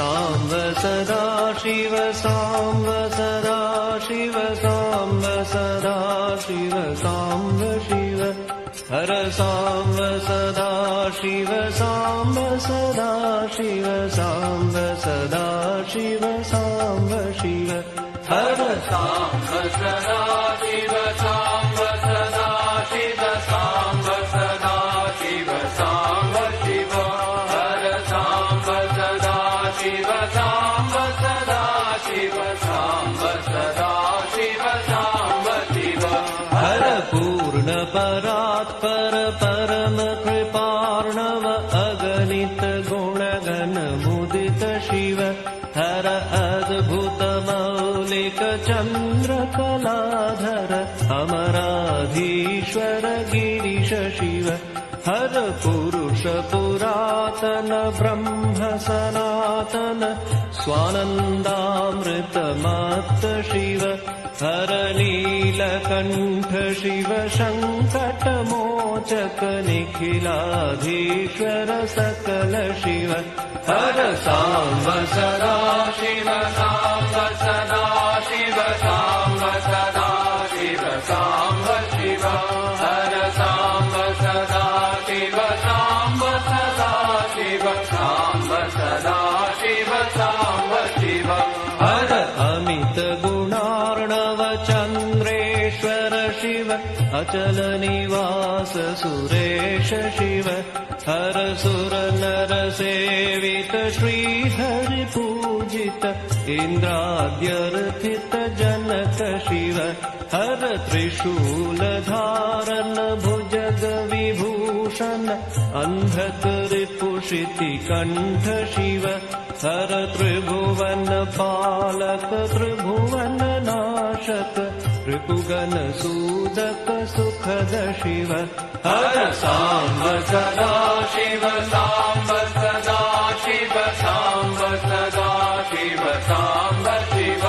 साम्ब सदा शिव साम्ब सदा शिव साम्ब सदा शिव साम्ब शिव हर साम्ब सदा शिव साम्ब सदा शिव साम्ब सदा शिव साम्ब शिव हर साम्ब सदा शिव साम्ब सदा शिव साम्ब सदा शिव साम्ब शिव हर साम्ब सदा शिव साम्ब सदा शिव साम्ब सदा शिव साम्ब शिव हर पूर्ण परात्पर परम कृपार्णव अगणित गुणगण मुदित शिव हर अद्भुत मौलिक चन्द्र कलाधर अमराधीश्वर गिरीश शिव हर पुरुष पुरातन ब्रह्म सनातन स्वानन्दामृत मत्त शिव हर नीलकण्ठ शिव शङ्कट मोचक निखिलाधीश्वर सकल शिव हर साम्ब सदा शिव साम्ब सदा शिव साम्ब सदा शिव साम्ब शिव हर साम्ब सदा शिव साम्ब सदा शिव साम्ब सदा शिव साम्ब शिव हर अमित गुणार्णव चन्द्रेश्वर शिव अचल निवास सुरेश शिव हर सुर नर सेवित श्रीहरि पूजित इन्द्राद्यर्थित जनक शिव हर त्रिशूल धारन भुजग विभूषण अन्धक रिपुषिति कंठ शिव हर त्रिभुवन पालक त्रिभुवन नाशक त्रिपुगन सूदक सुखद शिव हर साम्ब सदा शिव साम्ब सदा शिव साम्ब सदा शिव साम्ब शिव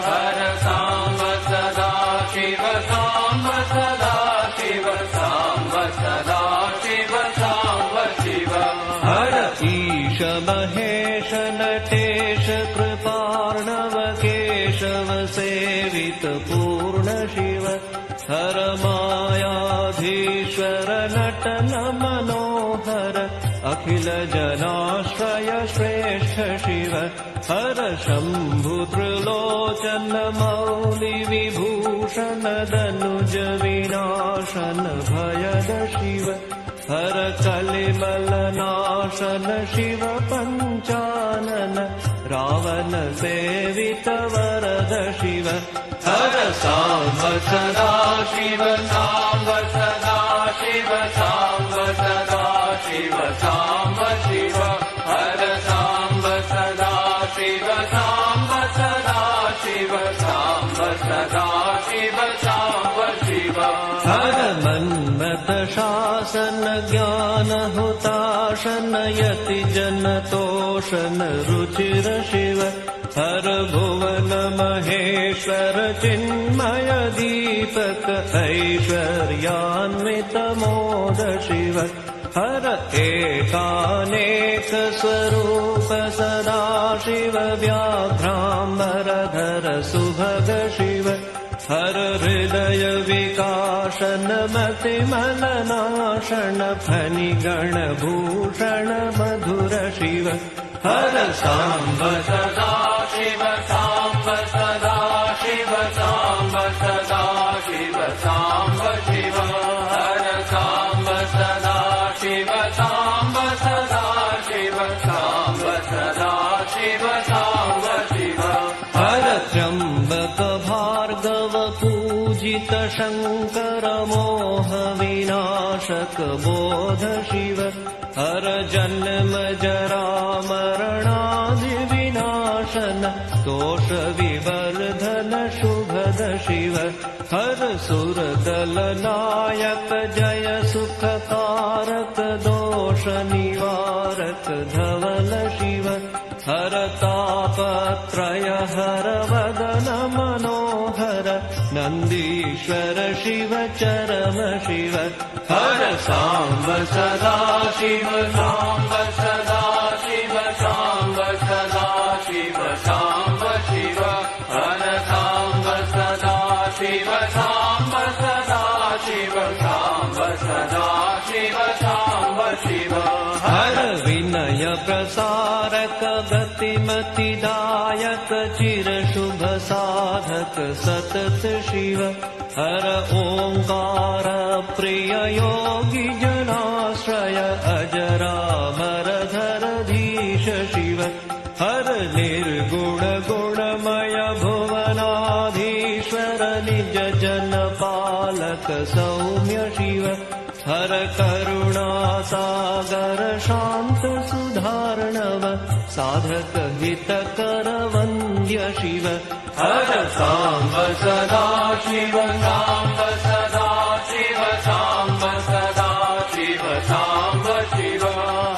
हर साम्ब सदा शिव साम्ब सदा शिव साम्ब सदा शिव साम्ब शिव हर ईश महेश नटेश कृपार्णव केशव सेवित पूर्ण शिव हर मायाधीश्वर नटन मनोहर अखिल जनाश्रय श्रेष्ठ शिव हर शम्भु त्रिलोचन मौलि विभूषण दनुज विनाशन भयद शिव हर कलिमल नाशन शिव पंचानन रावण सेवित वरद शिव हर साम्ब सदा शिव साम्ब सदा शिव साम्ब सदा शिव साम्ब शिव हर साम्ब सदा शिव साम्ब सदा शिव साम्ब सदा शिव साम्ब शिव हर मन्मथ शासन ज्ञान हुताशन यति जन तोषण रुचिर शिव हर भुवन महेश्वर चिन्मय दीपक ऐश्वर्यान्वित मोद शिव हर एकानेक स्वरूप सदा शिव व्याघ्राम्बरधर सुभग शिव हर हृदय विकाशन मतिमल नाशन फणिगण भूषण मधुर शिव हर साम्ब सदा शिव साम्ब सदा शिव साम्ब सदा शिव साम्ब शिव हर साम्ब सदा शिव साम्ब सदा शिव साम्ब सदा शिव साम्ब शिव हर त्र्यंबक भार्गव पूजित शंकर मोह विनाशक बोध शिव हर जन्म जरा मरणादि विनाशन दोष विवर्धन शुभद शिव हर सुरदल नायक जय सुखकारक दोष निवारक धवल शिव हर तापत्रय हर वदन मनोहर नंदीश्वर शिव चरम शिव हर साम्ब सदा शिव साम्ब सदा शिव साम्ब सदा तारक गतिमतिदायक चिर शुभ साधक सतत शिव हर ओंकार प्रिय योगी जनाश्रय अजरामर धरधीश शिव हर निर्गुण गुणमय भुवनाधीश्वर निज जन पालक सौम्य शिव हर करुणा सागर शांत सुधार्णव साधक हितकर वन्द्य शिव हर सांब सदा शिव सांब सदा शिव सांब सदा शिव सांब शिव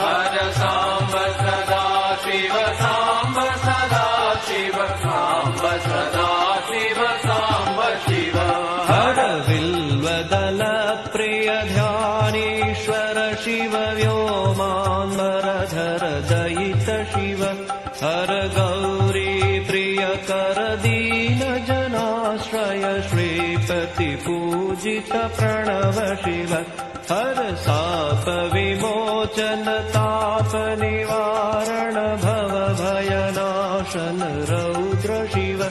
हर सांब सदा शिव सांब सदा शिव सांब सदा शिव सांब शिव हर विल्वदल प्रिय ध्यानीश्वर शिव व्योमान्मरधर दयित शिव हर गौरी प्रिय कर दीन जनाश्रय श्रीपति पूजित प्रणव शिव हर साप विमोचन ताप निवारण भव भयनाशन रौद्र शिव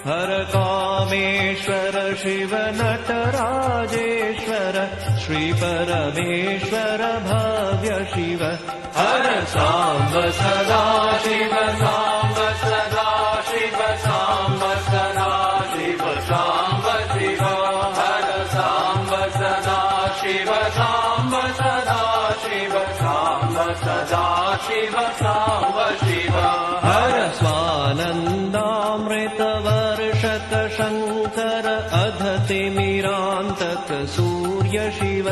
हर कामेश्वर शिव नटराजेश्वर श्री परमेश्वर भव्य शिव हर सांब सदा शिव सांब सदा शिव सांब सदा शिव सांब शिव हर सांब सदा शिव सांब सदा शिव सांब सदा शिव सांब शिव हर स्वानन्दामृत वर्षक शंकर अधतिमिरान्तक सूर्य शिव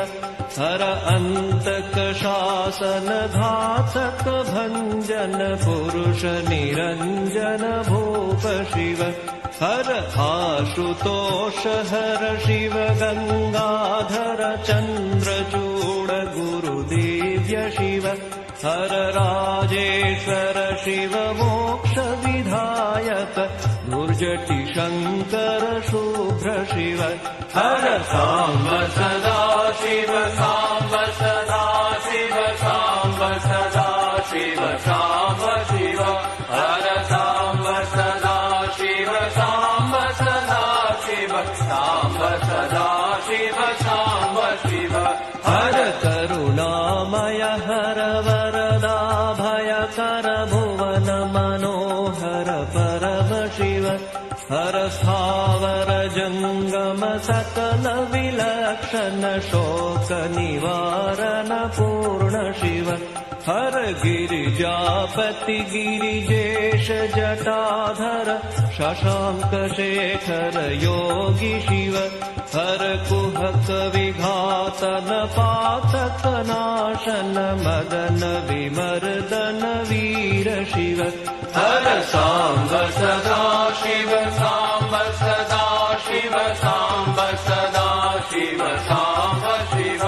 हर अन्तक शासन घातक भंजन पुरुष निरंजन भूप शिव हर आशुतोष हर शिव गंगाधर चंद्रचूड गुरुदेव्य शिव हर राजेश्वर शिव मोक्ष विधायक दुर्जटि शंकर शुभ्र शिव हर सांब सदा शिव सांब सदा शिव सांब सदा शिव सांब शिव हर सांब सदा शिव सांब सदा शिव सांब सदा शिव सांब शिव हर करुणामय हर वरदा भयकर भुवन मनोहर परम शिव हर स्थावर जंगम सकल विलक्षण शोक निवारण पूर्ण शिव हर गिरिजापति गिरिजेश जटाधर शशांक शेखर योगी शिव हर कुहक विघातन पातक नाशन मदन विमर्दन वीर शिव हर सांब सदा शिव सांब सदा शिव सांब सदा शिव सांब शिव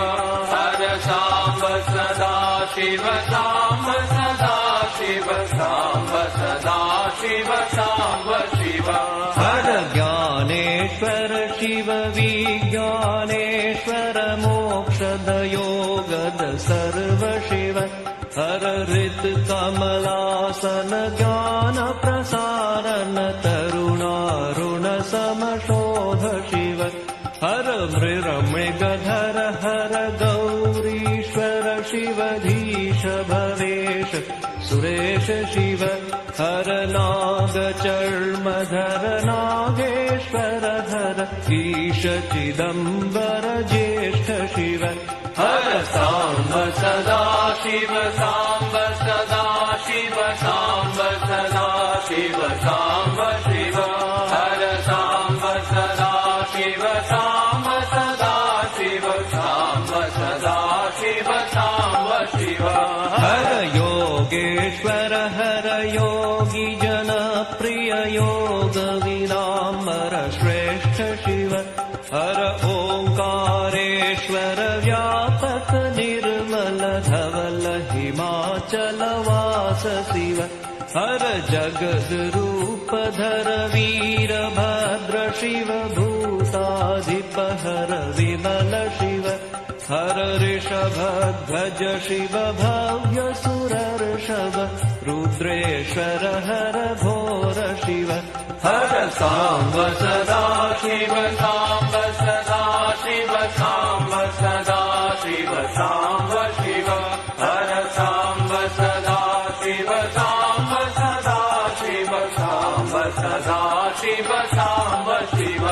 हर सांब सदा शिव सांब सदा शिव सांब सदा शिव सांब शिव हर ज्ञानेश्वर शिव विज्ञानेश्वर मोक्षद योगद सर्व शिव हर ऋत कमलासन ज्ञान प्रसारण तरुणारुण समशोध शिव हर मृगधर हर गौरीश्वर शिवधीश भवेश सुरेश शिव हर नाग चर्मधर नागेश्वर धर ईश चिदंबर ज्येष्ठ शिव हर सांब सदा शिव सांब सदा शिव सांब सदा शिव सांब शिव हर सांब सदा शिव सांब सदा शिव सांब सदा शिव सांब शिव हर योगेश्वर हर योगी जन प्रिय योग विरामर श्रेष्ठ शिव हर ओंकारेश्वर व्यापक निर्मल धवल हिमाचल वास शिव हर जगद रूप धर वीर भद्र शिव भूताधिप हर विमल शिव हर ऋषभ ध्वज शिव भव्य सुरर्षभ रुद्रेश्वर हर घोर शिव हर साम्ब सदा शिव साम्ब सदा शिव साम्ब सदा शिव साम्ब शिव हर साम्ब सदा शिव साम्ब सदा शिव साम्ब सदा शिव साम्ब शिव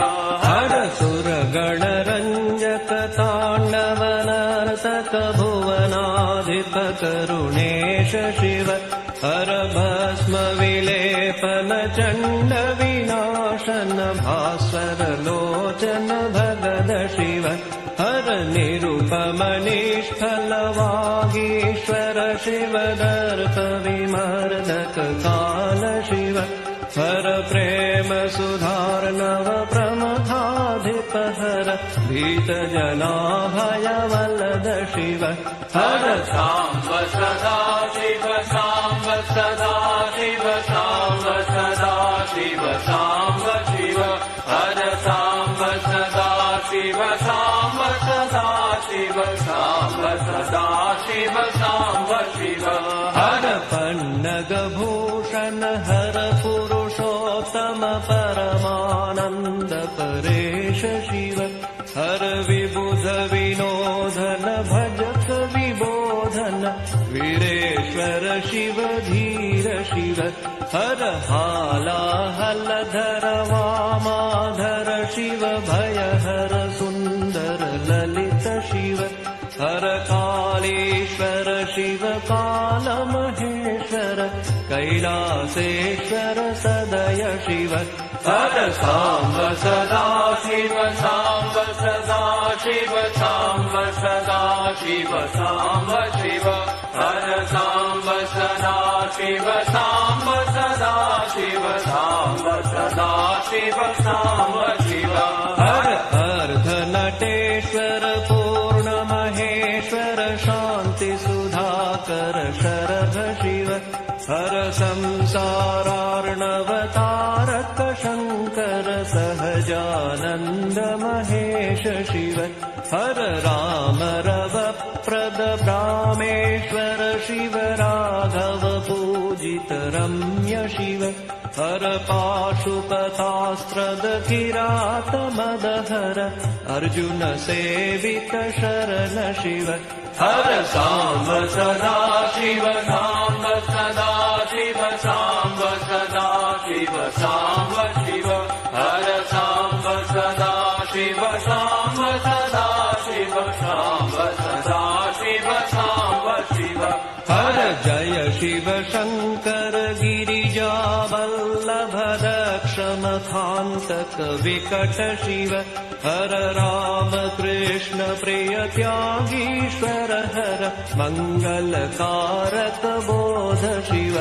हर सुर गणरञ्जक ताण्डव नर्तक भुवनाधिप करुणेश शिव हर भस्म विलेपन चण्ड विनाशन भास्वर लोचन भगद शिव हर निरुपम निष्फल वागीश्वर शिव दर्प विमर्दक काल शिव हर प्रेम सुधार्णव प्रमथाधिप हर भीत जना भय वलद शिव हर साम्ब सदा शिव साम्ब सदा शिव साम्ब सदा शिव साम्ब शिव हर साम्ब सदा शिव साम्ब सदा शिव साम्ब सदा शिव साम्ब शिव हर पन्नग भूषण हर पुरुषोत्तम परमानंद परेश शिव हर विबुध विनोदन भजक विबोधन वीरेश्वर शिव धीर शिव हर हाला हलधर वामाधर शिव भय हर सुंदर ललित शिव हर कालेश्वर शिव काल महेश्वर कैलासेश्वर सदय शिव हर साम्ब सदा शिव साम्ब सदा शिव साम्ब सदा शिव साम्ब शिव हर साम्ब सदा शिव साम्ब सदा शिव साम्ब सदा शिव साम्ब शिव हर अर्धनटेश्वर पूर्ण महेश्वर शांति सुधाकर शरद शिव हर संसारार्णवतारक शंकर सहजानंद महेश शिव हर राम रव प्रद ब्राह्मेश्वर शिव राघव पूजित रम्य शिव हर पाशुपतास्त्रद किरात मदहर अर्जुन सेवित शरण शिव हर साम्ब सदा शिव साम्ब सदा शिव साम्ब सदा शिव साम्ब शिव हर साम्ब सदा शिव साम्ब सदा शिव साम्ब सदा शिव साम्ब शिव हर जय शिव शंकर गिरिजा वल्लभ दक्षम खान्तक विकट शिव हर राम कृष्ण प्रिय त्यागीश्वर हर मंगलकारक बोध शिव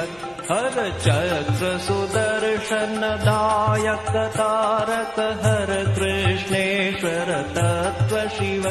हर चक्र सुदर्शन दायक तारक हर कृष्णेश्वर तत्व शिव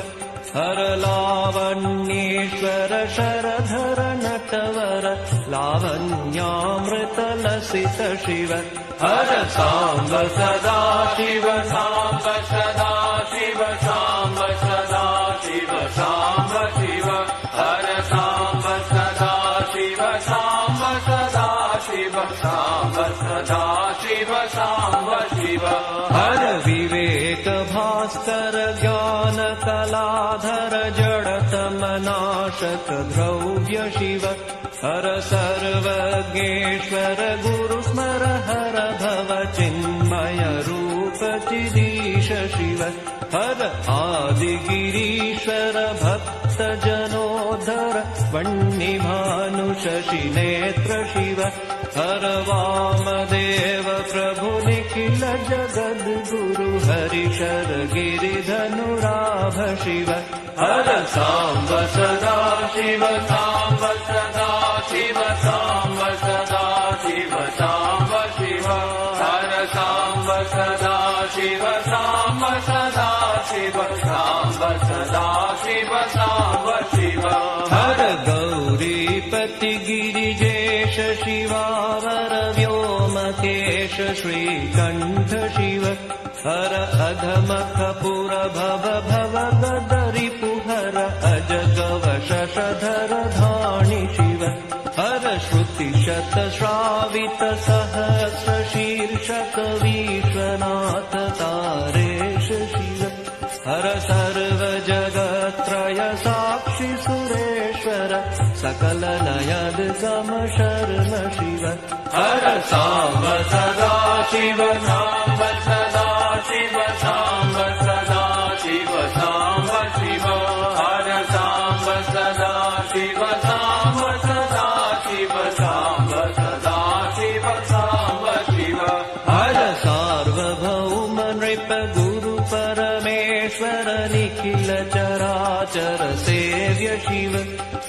हर लावण्येश्वर शरधर नटवर लावण्यामृत लसित शिव हर साम्ब सदा शिव साम्ब सदा शिव साम्ब सदा शिव साम्ब शिव हर साम्ब सदा शिव साम्ब सदा शिव साम्ब सदा शिव साम्ब शिव हर विवेक भास्कर ज्ञान कलाधर जड़तम नाशक द्रव्य शिव हर सर्वज्ञेश्वर गुरु स्मर हर भव चिन्मय रूप चिदीश शिव हर आदिगिरीश्वर भक्त जनोद्धर वह्निभानु शशि नेत्र शिव हर वामदेव प्रभु निखिल जगद गुरु हरिशर गिरिधनुराभ शिव हर साम्ब सदा शिव साम्ब सदा शिव साम्ब सदा शिव साम्ब शिव हर साम्ब सदा शिव साम्ब सदा शिव साम्ब सदा शिव साम्ब शिव हर गौरीपति गिरिजेश शिवावर व्योमकेश श्रीकण्ठ शिव हर अधमख पुर भव भव गदरिपुहर अजगव शशधर धाणि शिव हर श्रुति कोटिशतश्रावित सहस्रशीर्षक विश्वनाथ तारेश शिव हर सर्वजगत्त्रय साक्षि सुरेश्वर सकल नयनगम शरण शिव हर साम्ब सदा शिव साम्ब सदा शिव साम्ब सदा शिव साम्ब शिव हर साम्ब सदा शिव साम्ब सदा शिव साम्ब सदा शिव साम्ब शिव हर सार्वभौम नृप गुरु परमेश्वर निखिल चराचर सेव्य शिव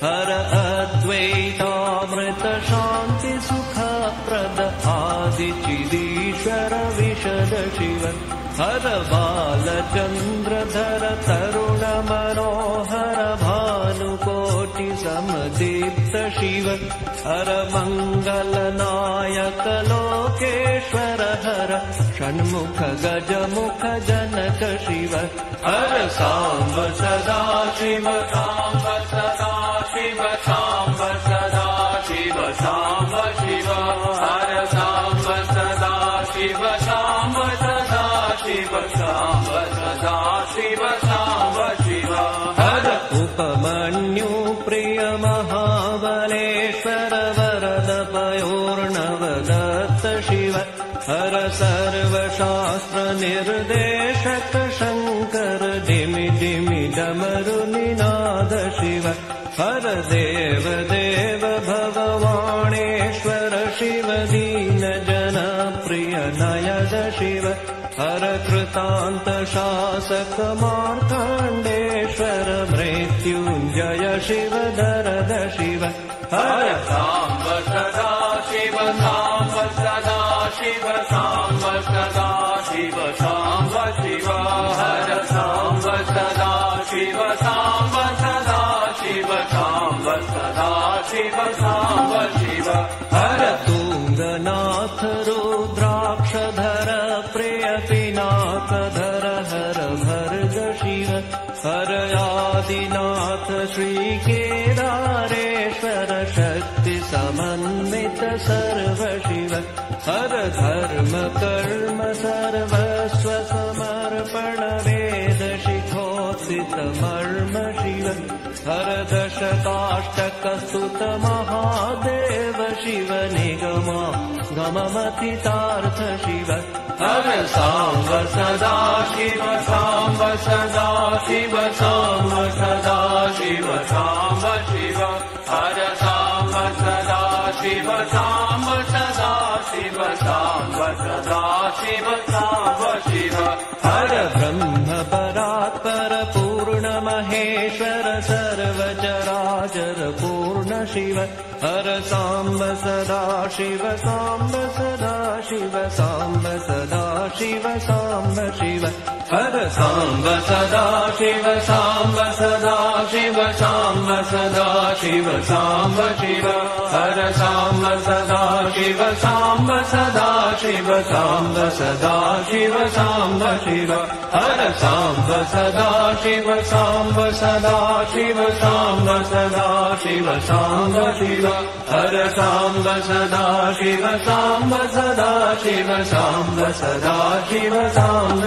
हर अद्वैतामृत शान्ति सुखप्रद आदिचिदीश्वर विशद शिव हर बालचन्द्रधर तरुण मनोहर भानुकोटि समदीप्त शिव हर मङ्गलनायक लोकेश्वर हर षण्मुख गजमुख जनक शिव हर साम्ब सदा शिव साम्ब सदा शिव साम्ब सदा शिव साम्ब शिव हर साम्ब सदा शिव साम्ब सदा शिव साम्ब सदा शिव साम्ब शिव हर उपमन्यु प्रिय महाबलेश्वर वरद पयोर्णवदत्त शिव हर सर्वशास्त्र निर्देशक शङ्कर डिमि डिमि डमरु निनाद शिव हर देव देव भगवाणेश्वर शिव दीन जन प्रिय नयद शिव हर कृतान्त शासक मार्कण्डेश्वर मृत्युञ्जय शिव दरद शिव हर साम्ब सदा शिव साम्ब सदा शिव साम्ब सदा शिव साम्ब शिव हर साम्ब सदा शिव साम्ब सदा शिव साम्ब सदा शिव साम्ब शिव हर तुङ्गनाथ रुद्राक्षधर प्रिय पिनाकधर हर भर्ग शिव हर आदिनाथ श्रीकेदारेश्वर शक्ति समन्वित सर्व शिव हर धर्म कर्म सर्वस्व समर्पण वेद शिखोत्थित मर्म शिव हर दशकाष्टक स्तुत महादेव शिव निगमा गममतितार्थ शिव हर साम्ब सदा शिव साम्ब सदा शिव साम्ब सदा शिव साम्ब शिव हर साम्ब सदा शिव साम्ब सदा शिव साम्ब सदा शिव साम्ब शिव हर ब्रह्म परात्पर पूर्ण महेश्वर सर्वचराचर पूर्ण शिव हर साम्ब सदा शिव साम्ब सदा शिव साम्ब सदा शिव साम्ब शिव हर साम्ब सदा शिव साम्ब सदा शिव साम्ब सदा शिव साम्ब शिव हर साम्ब सदा शिव साम्ब सदा शिव साम्ब सदा शिव साम्ब शिव हर साम्ब सदा शिव साम्ब सदा शिव साम्ब सदा शिव साम्ब शिव हर साम्ब सदा शिव साम्ब सदा शिव साम्ब सदा शिव साम्ब